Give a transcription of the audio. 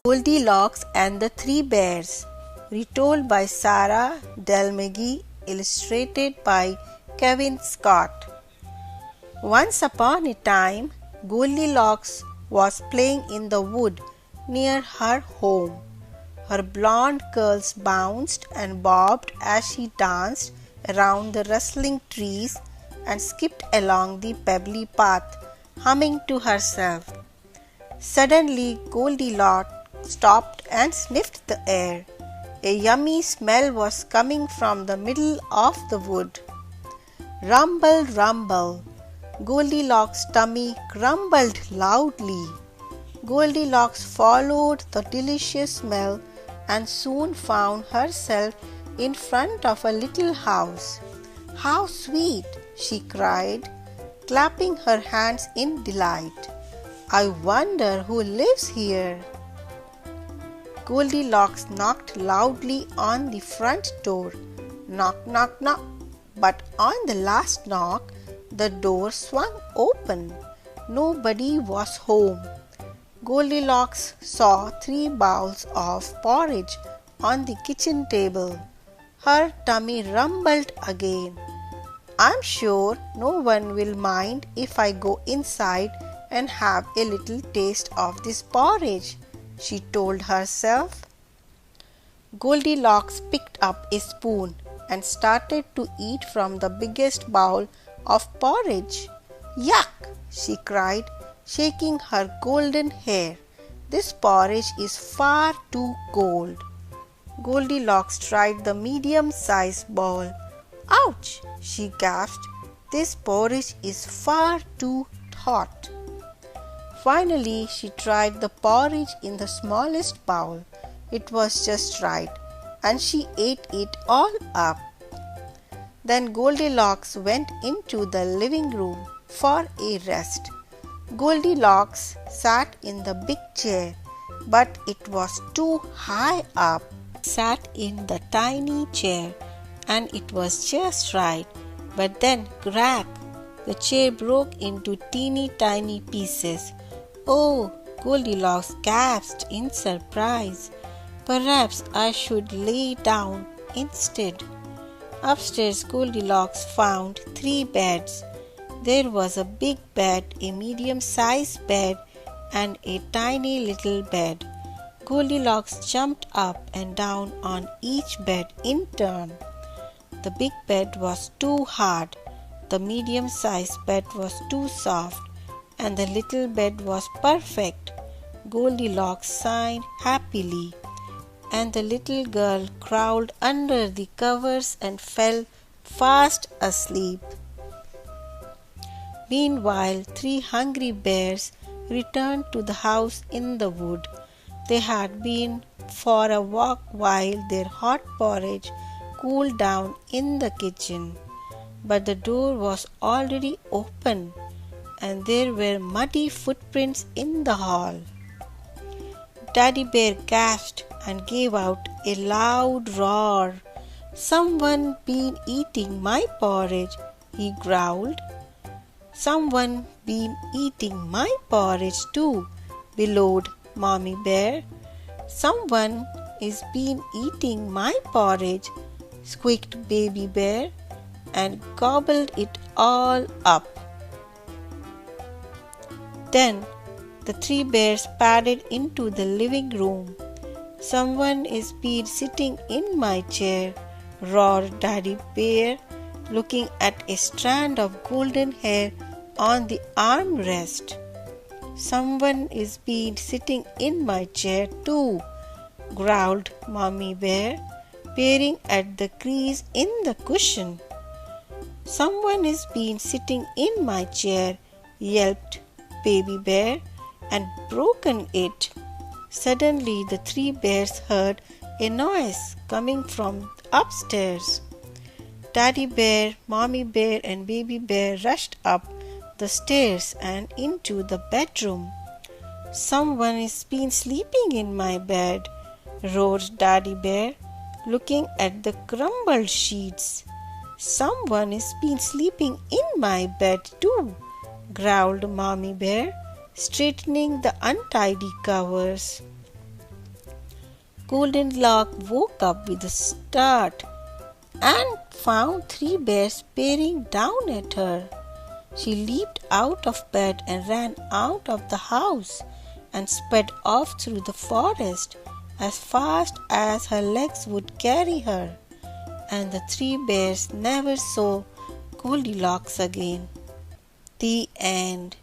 Goldilocks and the Three Bears, retold by Sarah Delmege, illustrated by Kevin Scott. Once upon a time, Goldilocks was playing in the wood near her home. Her blonde curls bounced and bobbed as she danced around the rustling trees and skipped along the pebbly path, humming to herself. Suddenly, Goldilocks stopped and sniffed the air. A yummy smell was coming from the middle of the wood. Rumble, rumble. Goldilocks' tummy grumbled loudly. Goldilocks followed the delicious smell and soon found herself in front of a little house. "How sweet!" she cried, clapping her hands in delight. "I wonder who lives here." Goldilocks knocked loudly on the front door. Knock, knock, knock. But on the last knock, the door swung open. Nobody was home. Goldilocks saw 3 bowls of porridge on the kitchen table. Her tummy rumbled again. "I'm sure no one will mind if I go inside and have a little taste of this porridge," she told herself. Goldilocks picked up a spoon and started to eat from the biggest bowl of porridge. "Yuck!" she cried, shaking her golden hair. "This porridge is far too cold." Goldilocks tried the medium-sized bowl. "Ouch!" she gasped. "This porridge is far too hot." Finally, she tried the porridge in the smallest bowl. It was just right, and she ate it all up. Then Goldilocks went into the living room for a rest. Goldilocks sat in the big chair, but it was too high up. Sat in the tiny chair, and it was just right. But then, crack! The chair broke into teeny tiny pieces. "Oh!" Goldilocks gasped in surprise. "Perhaps I should lay down instead." Upstairs, Goldilocks found 3 beds. There was a big bed, a medium-sized bed, and a tiny little bed. Goldilocks jumped up and down on each bed in turn. The big bed was too hard, the medium-sized bed was too soft, and the little bed was perfect. Goldilocks sighed happily, and the little girl crawled under the covers and fell fast asleep. Meanwhile, 3 hungry bears returned to the house in the wood. They had been for a walk while their hot porridge cooled down in the kitchen. But the door was already open, and there were muddy footprints in the hall. Daddy Bear gasped and gave out a loud roar. "Someone been eating my porridge," he growled. "Someone been eating my porridge too," bellowed Mommy Bear. "Someone is been eating my porridge," squeaked Baby Bear, and gobbled it all up. Then the 3 bears padded into the living room. "Someone is been sitting in my chair," roared Daddy Bear, looking at a strand of golden hair on the armrest. "Someone is been sitting in my chair too," growled Mommy Bear, peering at the crease in the cushion. "Someone is been sitting in my chair," yelped Baby Bear, and broken it. Suddenly the 3 bears heard a noise coming from upstairs. Daddy Bear, Mommy Bear, and Baby Bear rushed up the stairs and into the bedroom. "Someone is been sleeping in my bed," roared Daddy Bear, looking at the crumbled sheets. "Someone is been sleeping in my bed too," growled Mommy Bear, straightening the untidy covers. Goldilocks woke up with a start and found 3 bears peering down at her. She leaped out of bed and ran out of the house and sped off through the forest as fast as her legs would carry her. And the 3 bears never saw Goldilocks again. The end.